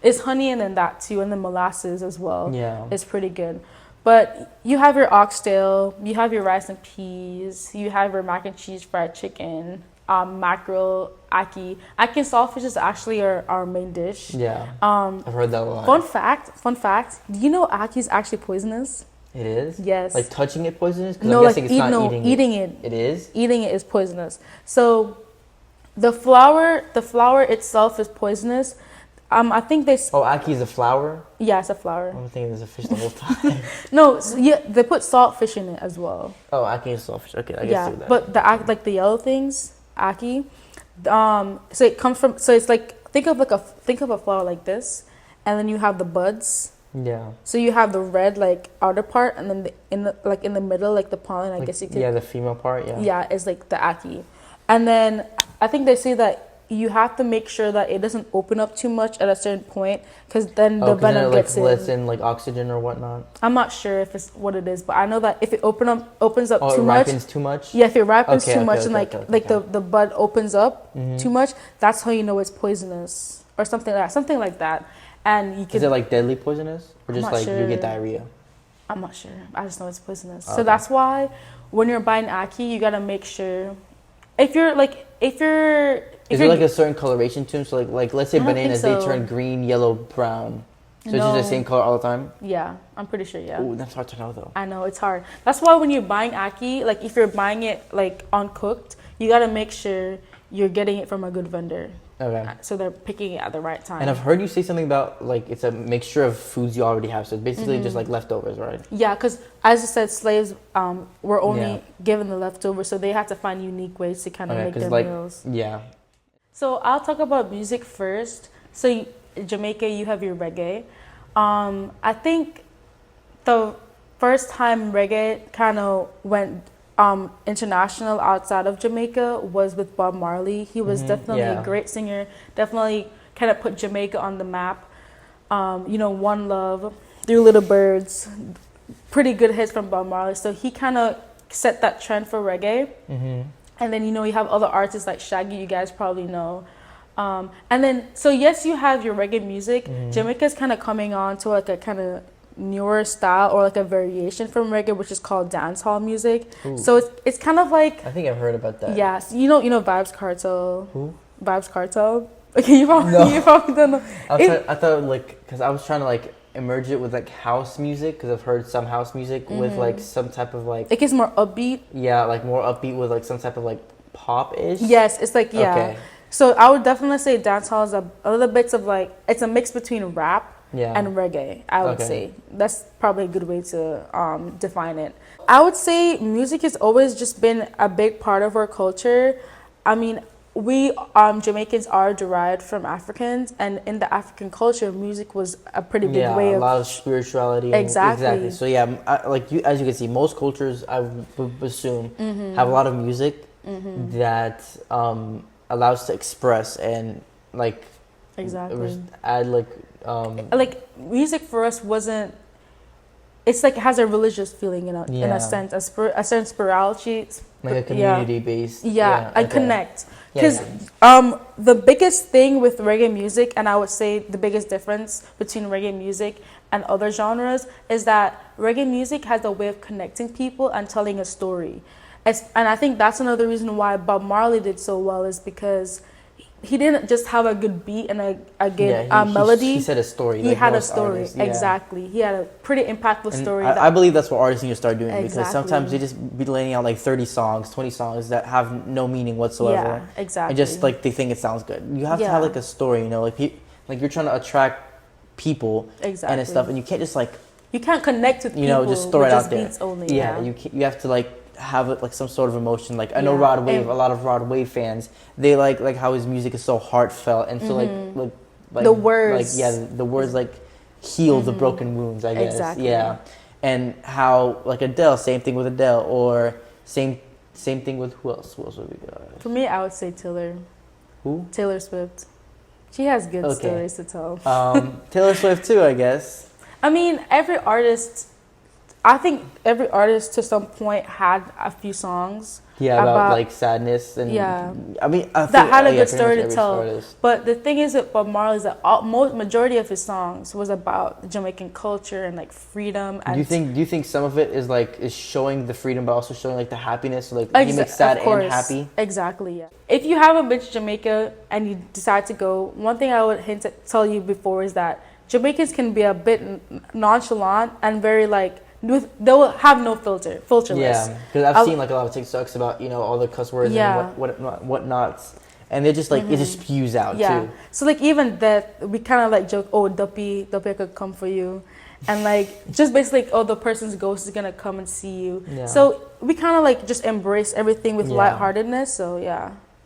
It's honey, and then that too, and then molasses as well. Yeah, it's pretty good. But you have your oxtail, you have your rice and peas, you have your mac and cheese, fried chicken, mackerel, ackee. Ackee and saltfish is actually our main dish. Yeah, I've heard that a lot. Fun fact. Do you know ackee is actually poisonous? It is? Yes. Like touching it poisonous? Because I'm guessing it's not eating it. It is? Eating it is poisonous. So the flour itself is poisonous. I think they... Oh, ackee is a flour? Yeah, it's a flour. I'm thinking there's a fish the whole time. No, they put saltfish in it as well. Oh, ackee is saltfish. Okay, I guess that. But the yellow things, ackee, so it comes from... So it's like... Think of a flower like this, and then you have the buds. Yeah. So you have the red like outer part, and then in the middle, like the pollen. I guess you could. Yeah, the female part. Yeah. Yeah, is like the ackee, and then I think they say that you have to make sure that it doesn't open up too much at a certain point, because then the venom gets in. Lets in like oxygen or whatnot. I'm not sure if it's what it is, but I know that if it opens up too much. Ripens too much. Yeah, if it ripens too much and the bud opens up too much, that's how you know it's poisonous or something like that. And you can. Is it like deadly poisonous, or just like you get diarrhea? I'm not sure. I just know it's poisonous. Okay. So that's why when you're buying ackee, you gotta make sure. Is there like a certain coloration to them? So like let's say bananas, they turn green, yellow, brown. So it's just the same color all the time? Yeah, I'm pretty sure, yeah. Ooh, that's hard to know though. I know, it's hard. That's why when you're buying ackee, like if you're buying it like uncooked, you gotta make sure you're getting it from a good vendor. Okay. So they're picking it at the right time. And I've heard you say something about like it's a mixture of foods you already have. So it's basically just like leftovers, right? Yeah, because as I said, slaves were only given the leftovers, so they had to find unique ways to kind of make their meals. Yeah. So I'll talk about music first. So Jamaica, you have your reggae. I think the first time reggae kind of went international outside of Jamaica was with Bob Marley. He was definitely a great singer, definitely kind of put Jamaica on the map. One Love, Three Little Birds, pretty good hits from Bob Marley. So he kind of set that trend for reggae. And then, you have other artists like Shaggy, you guys probably know. And then, so yes, you have your reggae music. Jamaica's kind of coming on to like a kind of newer style or like a variation from reggae, which is called dancehall music. Ooh. So it's kind of like, I think I've heard about that. Yeah, so you know Vibes Cartel. Who? Vibes Cartel. Okay, you probably don't know. I thought like because I was trying to like merge it with like house music because I've heard some house music with like some type of like it gets more upbeat. Yeah, like more upbeat with like some type of like pop-ish. Yes, it's like Okay. So I would definitely say dancehall is a little bit of like it's a mix between rap and reggae, I would say. That's probably a good way to define it. I would say music has always just been a big part of our culture. I mean, we Jamaicans are derived from Africans, and in the African culture, music was a pretty big way of... a lot of spirituality. Exactly. So yeah, as you can see, most cultures, I would assume, have a lot of music that allows to express and like... add like music for us wasn't. It's like it has a religious feeling in a sense, a certain spirituality, like a community based. And connect. Because the biggest thing with reggae music, and I would say the biggest difference between reggae music and other genres, is that reggae music has a way of connecting people and telling a story. And I think that's another reason why Bob Marley did so well, is because he didn't just have a good beat and a good melody. He said a story. He had a story. Exactly. He had a pretty impactful story. I believe that's what artists need to start doing, because sometimes they just be laying out like 30 songs, 20 songs that have no meaning whatsoever. Yeah, exactly. And just like they think it sounds good. You have to have like a story, like you're trying to attract people and stuff, and you can't just like... You can't connect with people just throw it out there. Beats only. You have to like have it like some sort of emotion. Like I know Rod Wave, a lot of Rod Wave fans, they like how his music is so heartfelt and so like the words, the words like heal the broken wounds, I guess. Exactly. And how like Adele, same thing with Adele, or same thing with who else would we got? For me, I would say Taylor. Who? Taylor Swift. She has good stories to tell. Taylor Swift too, I guess. I mean, I think every artist to some point had a few songs about like sadness and I mean that had a good story to tell. But the thing is with Bob Marley is that majority of his songs was about the Jamaican culture and like freedom. And do you think some of it is showing the freedom, but also showing like the happiness? So like he makes sad and happy. Exactly. Yeah. If you haven't been to Jamaica and you decide to go, one thing I would tell you before is that Jamaicans can be a bit nonchalant and very like. They will have no filterless. Yeah, because I've seen like a lot of TikToks about all the cuss words and whatnots, and they just like it just spews out too. So like even that we kind of like joke, oh Duppy I could come for you, and like just basically the person's ghost is gonna come and see you. Yeah. So we kind of like just embrace everything with lightheartedness. So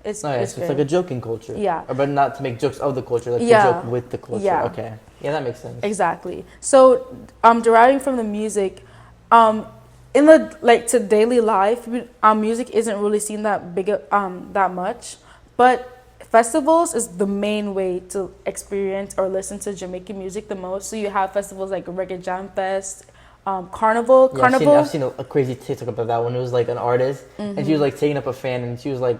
it's like a joking culture. Yeah, but not to make jokes of the culture, like to joke with the culture. Yeah. Okay. Yeah, that makes sense. Exactly. So, deriving from the music, in the to daily life, music isn't really seen that big, that much. But festivals is the main way to experience or listen to Jamaican music the most. So you have festivals like Reggae Jam Fest, Carnival. Yeah, Carnival. I've seen a crazy TikTok about that one. It was like an artist, and she was like taking up a fan, and she was like,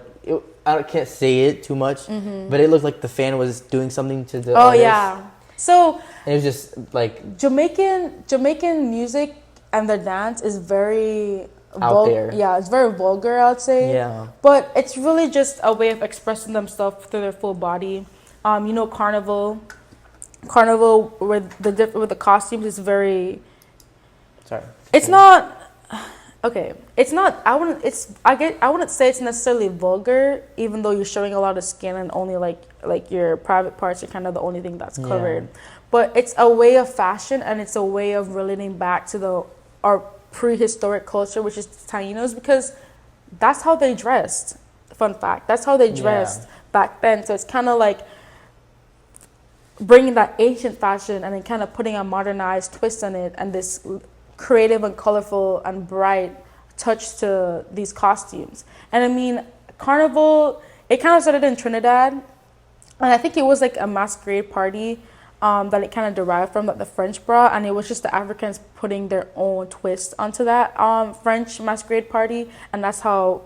I can't say it too much, but it looked like the fan was doing something to the artist. Yeah. So and it was just like Jamaican music and their dance is very out there. Yeah, it's very vulgar, I'd say. Yeah. But it's really just a way of expressing themselves through their full body. Carnival. carnival with the costumes is very. Sorry. It's not. Okay, it's not. I wouldn't say it's necessarily vulgar, even though you're showing a lot of skin and only like your private parts are kind of the only thing that's covered. Yeah. But it's a way of fashion, and it's a way of relating back to our prehistoric culture, which is Tainos, because that's how they dressed. Fun fact: that's how they dressed back then. So it's kind of like bringing that ancient fashion and then kind of putting a modernized twist on it, and this creative and colorful and bright touch to these costumes. And I mean, carnival, it kind of started in Trinidad, and I think it was like a masquerade party that it kind of derived from, that the French brought, and it was just the Africans putting their own twist onto that French masquerade party, and that's how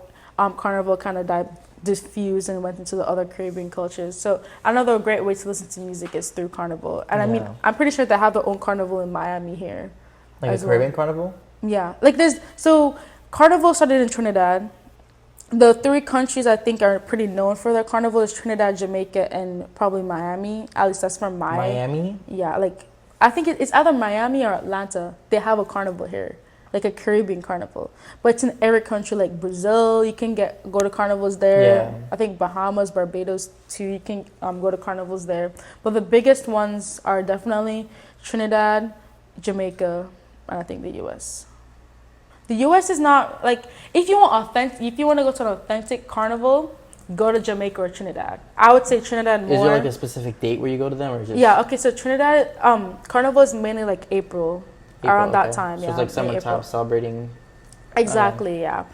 carnival kind of diffused and went into the other Caribbean cultures. So another great way to listen to music is through carnival. And I mean, I'm pretty sure they have their own carnival in Miami here. Like a Caribbean carnival? Yeah. Like carnival started in Trinidad. The 3 countries I think are pretty known for their carnival is Trinidad, Jamaica, and probably Miami. At least that's from Miami? Yeah, like I think it's either Miami or Atlanta. They have a carnival here, like a Caribbean carnival. But it's in every country, like Brazil, you can go to carnivals there. Yeah. I think Bahamas, Barbados too, you can go to carnivals there. But the biggest ones are definitely Trinidad, Jamaica, and I think the U.S. The U.S. is not like, if you want to go to an authentic carnival, go to Jamaica or Trinidad. I would say Trinidad more. Is there like a specific date where you go to them, or just? Yeah. Okay. So Trinidad carnival is mainly like April around that time. So it's like summertime celebrating. Exactly. Yeah.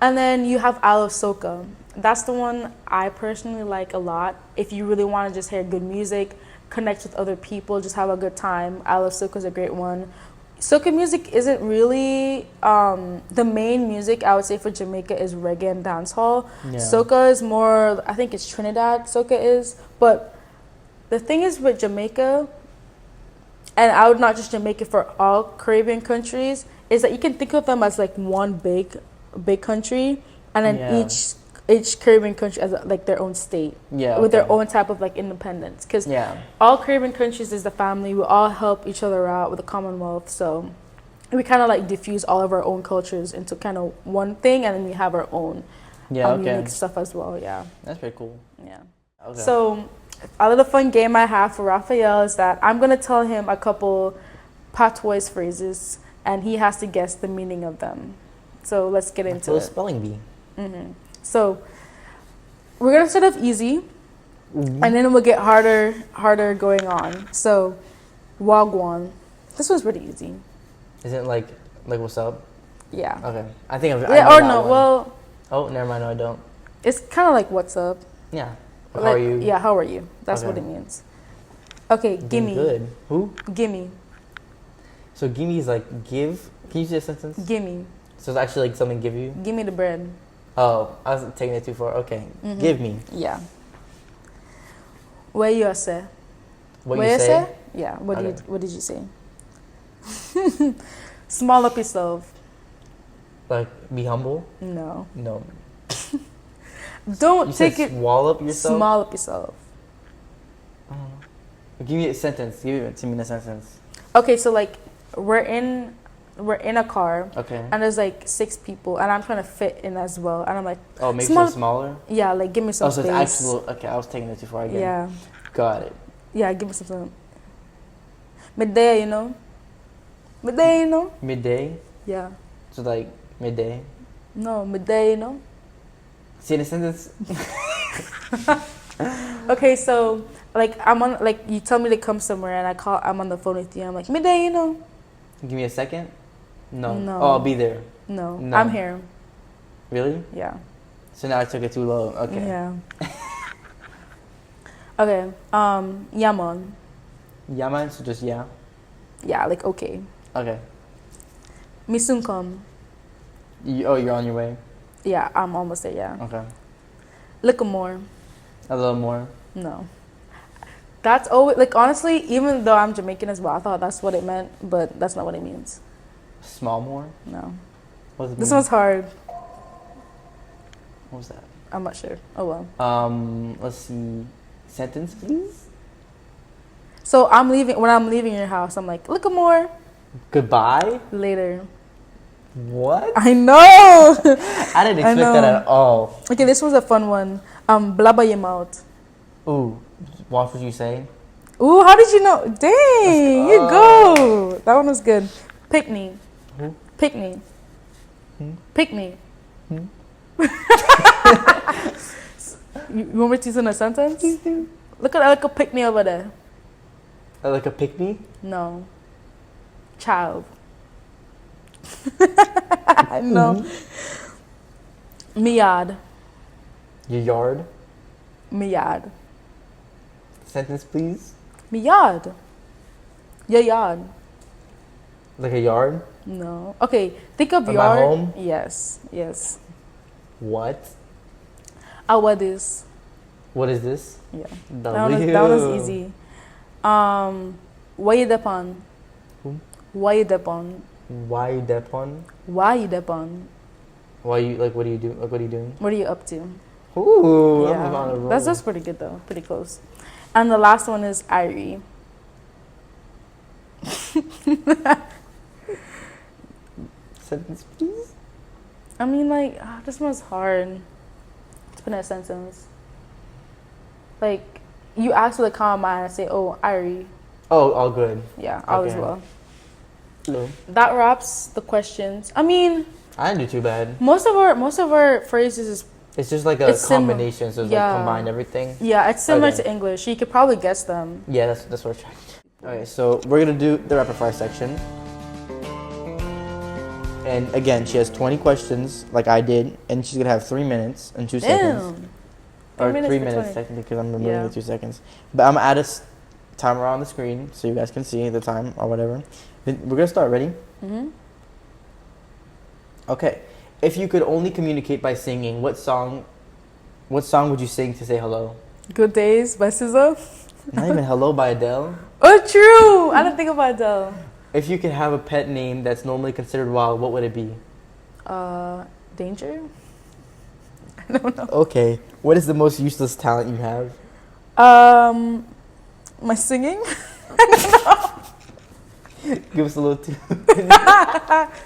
And then you have Isle of Soca. That's the one I personally like a lot. If you really want to just hear good music, connect with other people, just have a good time, Isle of Soca is a great one. Soca music isn't really the main music. I would say for Jamaica is reggae and dancehall. Yeah. Soca is more, I think it's Trinidad, Soca is. But the thing is with Jamaica, and I would not just Jamaica, for all Caribbean countries, is that you can think of them as like one big country, and then each Caribbean country as like their own state, with their own type of like independence. Because all Caribbean countries is the family. We all help each other out with the Commonwealth. So we kind of like diffuse all of our own cultures into kind of one thing, and then we have our own unique stuff as well. Yeah, that's pretty cool. Yeah. Okay. So a little fun game I have for Rafael is that I'm gonna tell him a couple Patois phrases, and he has to guess the meaning of them. So let's get into it. Spelling bee. Mm-hmm. So we're gonna start off easy, and then we'll get harder going on. So wagwan. This was pretty easy. Is it like what's up? Yeah. Okay. I think I've. Yeah. Or no. One. Well. Oh, never mind. No, I don't. It's kind of like what's up. Yeah. Like, how are you? Yeah. How are you? That's what it means. Okay. Gimme. Good. Who? Gimme. So gimme is like give. Can you say a sentence? Gimme. So it's actually like something give you. Give me the bread. Oh, I was taking it too far. Okay. Mm-hmm. Give me. Yeah. Where you say? What you say? Yeah. What did you say? Small up yourself. Like be humble? No. No. Don't you take said it. Small up yourself. Small up yourself. Give me a sentence. Give it to me in a sentence. Okay, so like we're in a car. Okay. And there's like 6 people, and I'm trying to fit in as well. And I'm like, oh, make it smaller. Yeah, like give me some space. Oh, so it's actual. Okay, I was taking it too far again. Yeah. Got it. Yeah, give me some. Midday, you know. Midday, you know. Midday. Yeah. So like midday. No, midday, you know. See in a sentence. Okay, so like I'm on, like you tell me to come somewhere, and I'm on the phone with you. I'm like midday, you know. Give me a second. No. No. Oh, I'll be there. No. I'm here. Really? Yeah. So now I took it too low. Okay. Yeah. Okay. Yaman. Yaman, so just yeah. Yeah, like okay. Okay. Misungkom. You're on your way. Yeah, I'm almost there. Yeah. Okay. Little more. A little more. No. That's always like, honestly, even though I'm Jamaican as well, I thought that's what it meant, but that's not what it means. Small more? No. What does it this mean? one's hard. What was that? I'm not sure. Oh well. Let's see. Sentence, please. So I'm leaving. When I'm leaving your house, I'm like, look more. Goodbye? Later. What? I know. I didn't expect that at all. Okay, this was a fun one. Blabber your mouth. Ooh, what would you say? Ooh, how did you know? Dang, you go. That one was good. Pick me. Who? Pick me. Pick me. You want me to use in a sentence? Look at like a pick me over there. Like a pick me? No. Child. I know. Me yard. Your yard? Me yard. Sentence, please. Me yard. Your yard. Like a yard? No. Okay, think of Of yard. my home? Yes, yes. What? What is? What is this? Yeah. The That one was easy. Why you depon? Who? Why you depon? Why you depon? Why you depon? Why you, like, what do you do? Like, what are you doing? What are you up to? Ooh, Yeah. I'm on a roll. That's pretty good though. Pretty close. And the last one is Irie. Sentence, please. I mean, like, this one's hard to put in a sentence. Like, you ask with a common mind and say, oh, Irie. Oh, all good. Yeah, all as Okay. well. Hello. That wraps the questions. I mean, I didn't do too bad. most of our phrases is, It's just like a It's combination, so it's yeah. like combine everything. yeah, it's similar Okay. to English. You could probably guess them. Yeah, that's what we're trying to do. Okay, so we're gonna do the rapid fire section. And again, she has 20 questions, like I did, and she's gonna have 3 minutes and 2 seconds. Damn. Or 3 minutes 3 for minutes 20. technically, because I'm removing Yeah. the 2 seconds. But I'm gonna add a timer on the screen so you guys can see the time or whatever. Then we're gonna start. Ready? Mm-hmm. Okay. If you could only communicate by singing, what song would you sing to say hello? Good Days by SZA. Not even Hello by Adele. Oh, true. I didn't think about Adele. If you could have a pet name that's normally considered wild, what would it be? Danger? I don't know. Okay. What is the most useless talent you have? My singing? Give us a little too.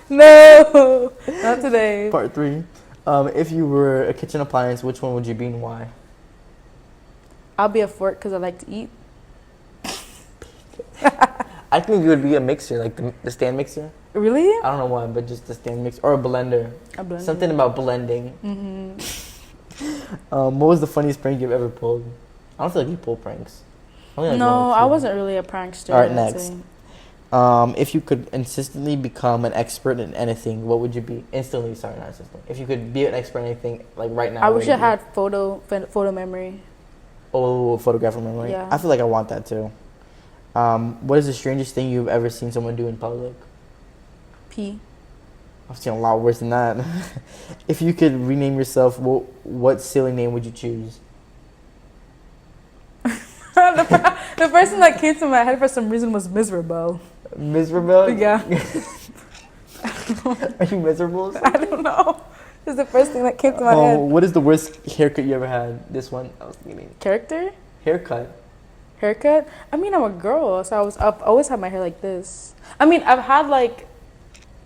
No, not today. Part 3. If you were a kitchen appliance, which one would you be and why? I'll be a fork because I like to eat. I think it would be a mixer, like the stand mixer. Really? I don't know why, but just the stand mixer. Or a blender. A blender. Something about blending. Mm-hmm. What was the funniest prank you've ever pulled? I don't feel like you pull pranks. Only like No, one or I two. wasn't really a prankster. All right, I'd next. say. If you could instantly become an expert in anything, what would you be? Instantly, sorry, not instantly. If you could be an expert in anything, like right now. I what wish would I you had photo memory. Oh, photographer memory. Yeah. I feel like I want that too. What is the strangest thing you've ever seen someone do in public? P. I've seen a lot worse than that. If you could rename yourself, what silly name would you choose? The first thing that came to my head for some reason was miserable. Miserable? Yeah. Are you miserable? I don't know. It's the first thing that came to my head. What is the worst haircut you ever had? This one, I was thinking. Character? Haircut. Haircut? I mean, I'm a girl, so I've always had my hair like this. I mean, I've had like,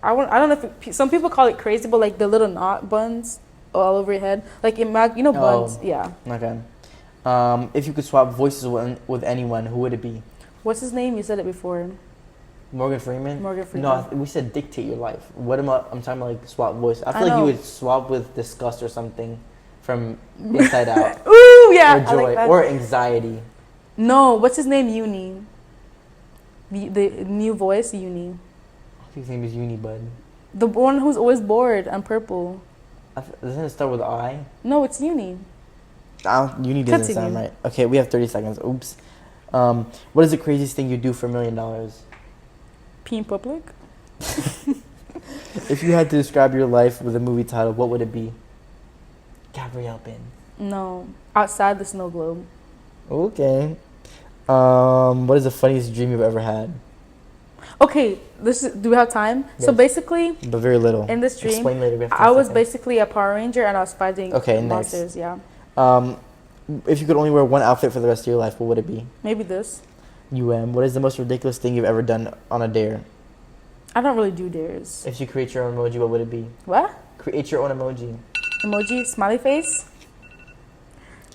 I don't know if some people call it crazy, but like the little knot buns all over your head, like buns. Yeah. Okay. If you could swap voices with anyone, who would it be? What's his name? You said it before. Morgan Freeman? Morgan Freeman. No, we said dictate your life. What am I'm talking about, like swap voice. I feel I like you know. would swap with disgust or something from Inside Out. Ooh, yeah. Or I joy. like that. Or anxiety. No, what's his name? Uni. The new voice, Uni. I think his name is Unibud. The one who's always bored and purple. Doesn't it start with I? No, it's Uni. Uni doesn't sound Continue. right. Okay, we have 30 seconds. Oops. What is the craziest thing you'd do for $1 million? Pee in public? If you had to describe your life with a movie title, what would it be? Gabrielle bin. No. Outside the snow globe. Okay. What is the funniest dream you've ever had? Okay, do we have time? Yes. So basically, But very little. in this dream, Explain later. We have 10 I was seconds. basically a Power Ranger and I was fighting monsters. Yeah. If you could only wear one outfit for the rest of your life, what would it be? Maybe this. What is the most ridiculous thing you've ever done on a dare? I don't really do dares. If you create your own emoji, what would it be? What? Create your own emoji. Emoji? Smiley face?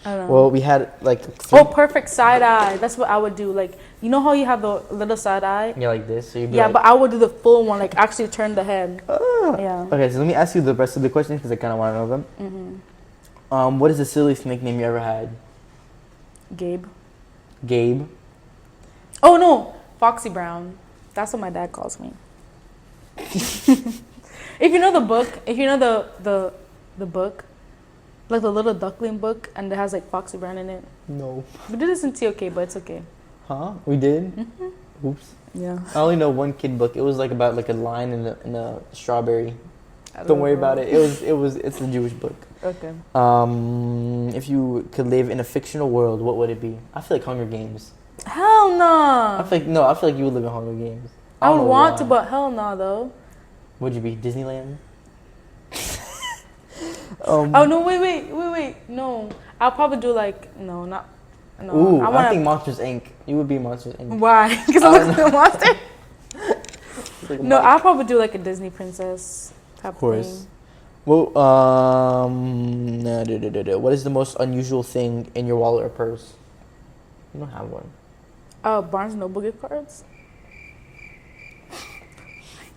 I don't know. Well, we had like... Perfect side eye. That's what I would do. Like, you know how you have the little side eye? Yeah, like this. So you'd be yeah, but I would do the full one, like actually turn the head. Yeah. Okay, so let me ask you the rest of the questions because I kind of want to know them. Mm-hmm. What is the silliest nickname you ever had? Gabe. Gabe? Oh, no. Foxy Brown. That's what my dad calls me. If you know the book, the book, like the little duckling book, and it has like Foxy Brown in it. No. We did this in TOK, but it's okay. Huh? We did? Mm-hmm. Oops. Yeah. I only know one kid book. It was like about like a lion in a strawberry. Don't worry about it. It's a Jewish book. Okay. If you could live in a fictional world, what would it be? I feel like Hunger Games. Hell no. I feel like you would live in Hunger Games. I would want to, but hell no though. Would you be Disneyland? Oh no! Wait! No, I'll probably do like no. Ooh, I think Monsters Inc. You would be Monsters Inc. Why? Because I look like a monster. Like no, I'll probably do like a Disney princess type of course. Thing. Well, what is the most unusual thing in your wallet or purse? You don't have one. Barnes & Noble gift cards.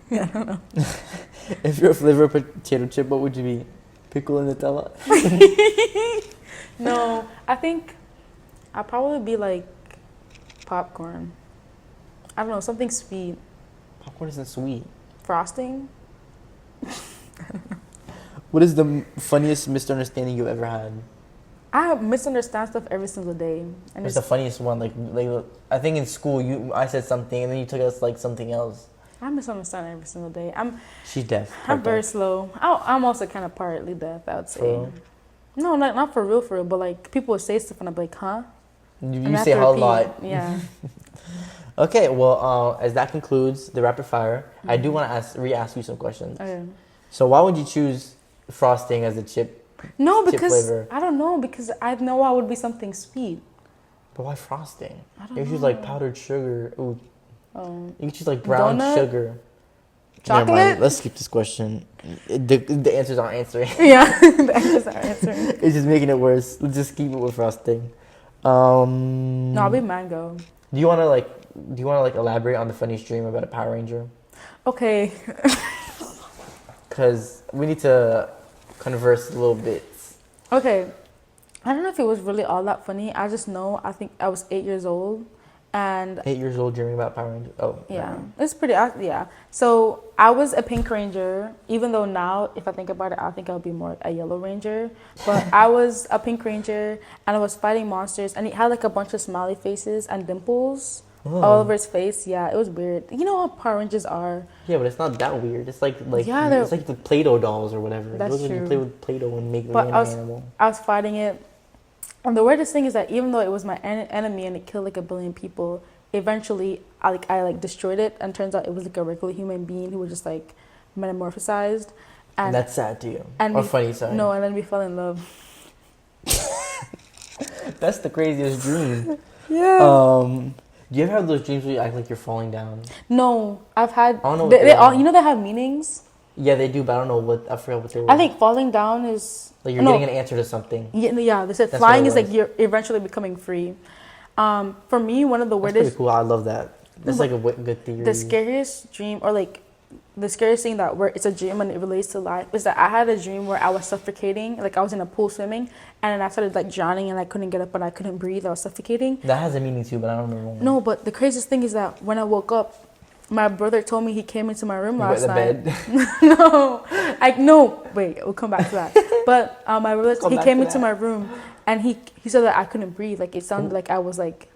Yeah, I don't know. If you're a flavor of potato chip, what would you be? Pickle and Nutella? No, I think I'd probably be like popcorn. I don't know, something sweet. Popcorn isn't sweet. Frosting? What is the funniest misunderstanding you've ever had? I misunderstand stuff every single day. And What's the funniest one? Like I think in school, I said something and then you took us like something else. I misunderstand every single day. She's deaf. I'm very slow. I'm also kind of partly deaf, I would say. For real? No, not for real, but like people would say stuff and I'd be like, huh? You say a lot. Yeah. Okay, well, as that concludes the rapid fire, I do want to re-ask you some questions. Okay. So why would you choose frosting as a chip? No, chip because flavor? I don't know, because I know I would be something sweet. But why frosting? I don't You know. choose like powdered sugar. Ooh. You can choose like brown sugar. Chocolate? Never mind. Let's skip this question. The answers aren't answering. Yeah, the answers aren't answering. It's just making it worse. Let's just keep it with frosting. No, I'll be mango. Do you want to elaborate on the funniest dream about a Power Ranger? Okay. Because we need to converse a little bit. Okay. I don't know if it was really all that funny. I just know, I think I was 8 years old. And 8 years old dreaming about Power Rangers. Oh. Yeah. It's pretty, yeah. So I was a Pink Ranger, even though now, if I think about it, I think I'll be more a Yellow Ranger. But I was a Pink Ranger, and I was fighting monsters, and he had like a bunch of smiley faces and dimples all over his face. Yeah, it was weird. You know how Power Rangers are? Yeah, but it's not that weird. It's like yeah, it's like the Play-Doh dolls or whatever. That's true. You play with Play-Doh and make an animal. I was fighting it. And the weirdest thing is that even though it was my enemy and it killed like 1 billion people, eventually I destroyed it, and turns out it was like a regular human being who was just like metamorphosized. And that's sad to you. Or funny, sorry. No, and then we fell in love. That's the craziest dream. Yeah. Do you ever have those dreams where you act like you're falling down? No, I've had. I don't know. They all, you know, they have meanings. Yeah, they do, but I don't know what. I forgot what they were. I think falling down is like you're getting an answer to something. Yeah. They said flying is like you're eventually becoming free. For me, one of the weirdest. That's pretty cool. I love that. That's like a good theory. The scariest dream, or like the scariest thing that where it's a dream and it relates to life, is that I had a dream where I was suffocating, like I was in a pool swimming, and then I started like drowning and I couldn't get up and I couldn't breathe. I was suffocating. That has a meaning too, but I don't remember. No, but the craziest thing is that when I woke up, my brother told me he came into my room last night. Bed? No, wait, we'll come back to that. But my brother, he came into my room. And he said that I couldn't breathe. Like, it sounded like I was, like,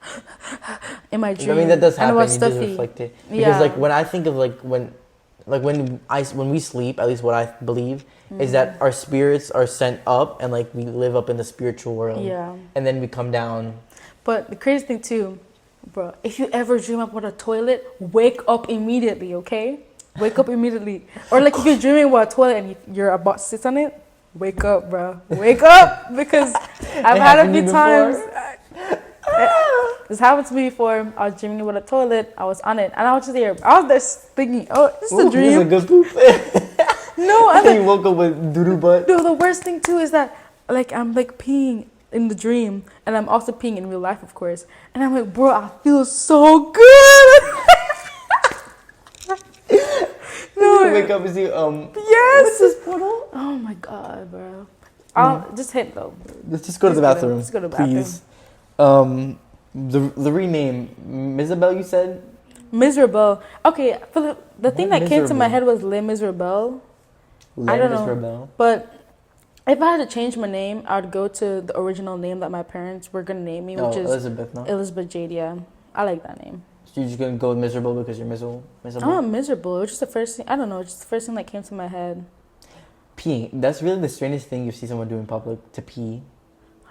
in my dream. I mean, that does happen. And it was you stuffy. just reflect it. Because, like, when I think of, when we sleep, at least what I believe, is that our spirits are sent up and, like, we live up in the spiritual world. Yeah. And then we come down. But the crazy thing, too, bro, if you ever dream about a toilet, wake up immediately, okay? Wake up immediately. Or, like, if you're dreaming about a toilet and you're about to sit on it, wake up, bro. Wake up, because I've had a few times. this happened to me before. I was dreaming about a toilet. I was on it, and I was just there. I was just thinking, oh, this is a dream. This is a good poop. No, and then you woke up with doo-doo butt. No, the worst thing too is that like I'm like peeing in the dream, and I'm also peeing in real life, of course. And I'm like, bro, I feel so good. No, you wake up and see yes. What's this puddle? Oh my god, bro. I'll just hit though. Let's just go to the bathroom. Let's go to the bathroom. Please. The rename, Isabel, you said? Miserable. Okay, for the thing that came to my head was Les Miserables. I don't know. But if I had to change my name, I would go to the original name that my parents were gonna name me, which is Elizabeth. No, Elizabeth Jade. Yeah, I like that name. So you're just gonna go with miserable because you're miserable? I'm not miserable. It was just the first thing. I don't know. It's just the first thing that came to my head. Peeing. That's really the strangest thing you see someone do in public, to pee.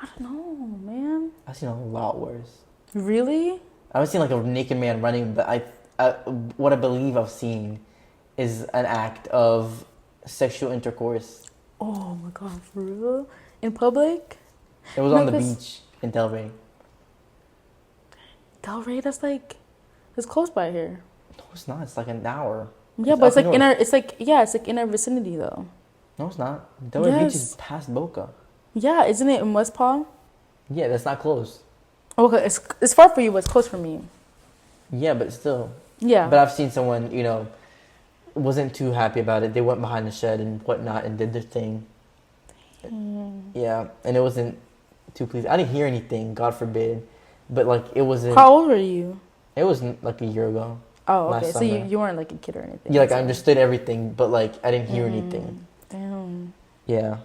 I don't know, man. I've seen a lot worse. Really? I haven't seen like a naked man running, but what I believe I've seen is an act of sexual intercourse. Oh my god, for real? In public? It was on the beach in Delray. Delray, it's close by here. No, it's not. It's like an hour. Yeah, but it's like in our, it's like in our vicinity though. No, it's not. Delray Beach is past Boca. Yeah, isn't it in West Palm? Yeah, that's not close. Okay, it's far for you, but it's close for me. Yeah, but still. Yeah. But I've seen someone, wasn't too happy about it. They went behind the shed and whatnot and did their thing. Yeah, and it wasn't too pleased. I didn't hear anything, God forbid. But like it wasn't. How old were you? It was like a year ago. Oh, okay. So you weren't like a kid or anything. Yeah, like I understood everything, but like I didn't hear anything. Damn. Yeah.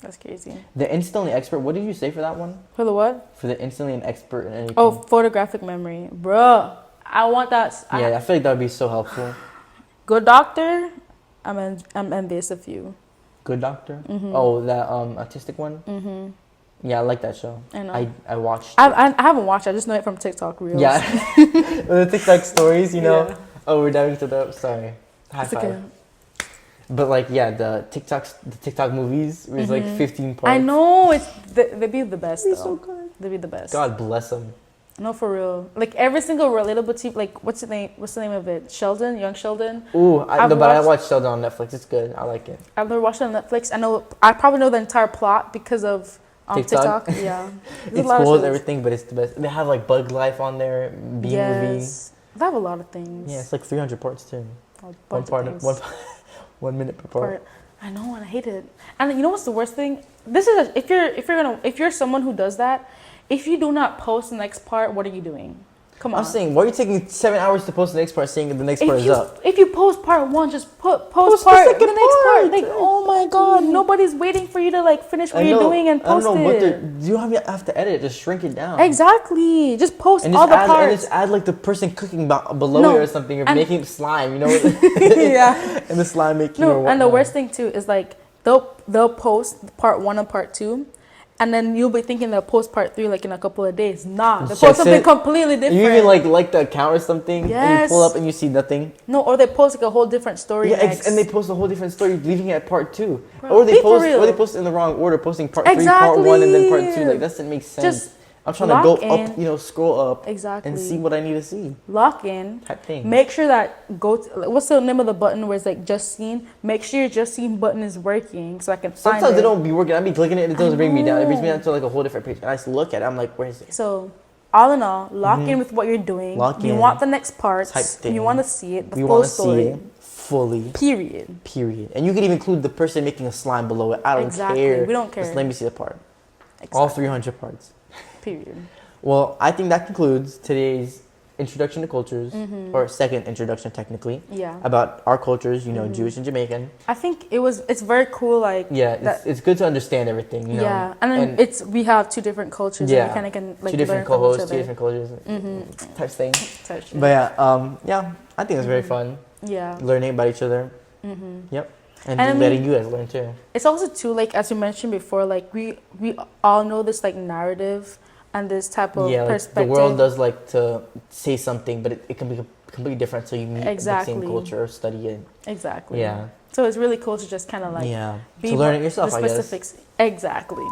That's crazy. The instantly expert. What did you say for that one? For the what? For the instantly an expert in anything. Oh, photographic memory, bruh. I want that. Yeah, I feel like that would be so helpful. Good Doctor. I'm envious of you. Good Doctor. Oh, that autistic one. Yeah, I like that show. I know. I watched. I haven't watched. I just know it from TikTok reels. Yeah, the TikTok stories. Yeah. Oh, we're diving to the. Sorry, high five. Okay. But like, yeah, the TikTok movies was like 15 parts. I know they be the best. They're though. so good. They be the best. God bless them. No, for real. Like every single relatable team. Like what's the name of it? Sheldon, Young Sheldon. Ooh, but I watched Sheldon on Netflix. It's good. I like it. I've never watched it on Netflix. I probably know the entire plot because of TikTok. Yeah, it spoils everything, but it's the best. They have like Bug Life on there, B Movie. They have a lot of things. Yeah, it's like 300 parts too. One minute per part. I know, and I hate it. And you know what's the worst thing? This is if you're someone who does that, if you do not post the next part, what are you doing? Come on. I'm saying, why are you taking 7 hours to post the next part, saying the next part is up? If you post part one, just post part the next part. Like, oh my god, nobody's waiting for you to like finish what you're doing and post it. You don't have to edit it, just shrink it down. Exactly. Just post all the parts. And just add like the person cooking below it or something, or making slime, Yeah. And the slime making. No, and the worst thing too is like they'll post part 1 and part 2. And then you'll be thinking they'll post part 3 like in a couple of days. Nah, they post something completely different. You even like the account or something. Yes. And you pull up and you see nothing. No, or they post like a whole different story. Yeah, and they post a whole different story, leaving it at part 2. Or they post in the wrong order, posting part 3, part 1, and then part 2. Like that doesn't make sense. I'm trying to go up, scroll up, and see what I need to see. Lock in. Type thing. Make sure that what's the name of the button where it's like just seen? Make sure your just seen button is working so I can find it. Sometimes it don't be working. I be clicking it and it doesn't bring me down. It brings me down to like a whole different page. And I just look at it. I'm like, where is it? So, all in all, lock in with what you're doing. You want the next parts. Type thing. You want to see it. The full story. See it fully. Period. And you can even include the person making a slime below it. I don't care. We don't care. Just let me see the part. Exactly. All 300 parts. Period. Well, I think that concludes today's introduction to cultures, or second introduction technically. Yeah. About our cultures, Jewish and Jamaican. I think it's very cool. Like it's good to understand everything. Yeah, and then we have 2 different cultures. Yeah. And we kind of can like 2 different co-hosts, 2 different cultures, type thing. But I think it's very fun. Yeah. Learning about each other. Yep. And letting you guys learn too. It's also too like as you mentioned before, like we all know this like narrative. And this type of perspective. The world does like to say something, but it can be completely different. So you meet the same culture or study it. Exactly. Yeah. So it's really cool to just kind of like to learn it yourself. The specifics. I guess. Exactly.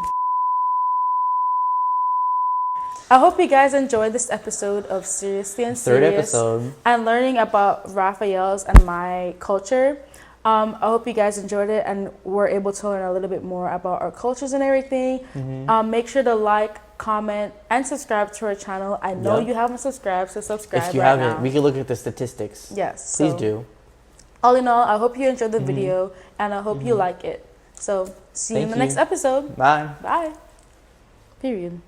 I hope you guys enjoyed this episode of Seriously Unserious. Third episode. And learning about Rafael's and my culture. I hope you guys enjoyed it and were able to learn a little bit more about our cultures and everything. Make sure to like, comment, and subscribe to our channel. I know you haven't subscribed, so subscribe if you right haven't, now. we can look at the statistics. Yes. Please do. All in all, I hope you enjoyed the video, and I hope you like it. So, see you in the next episode. Bye. Bye. Period.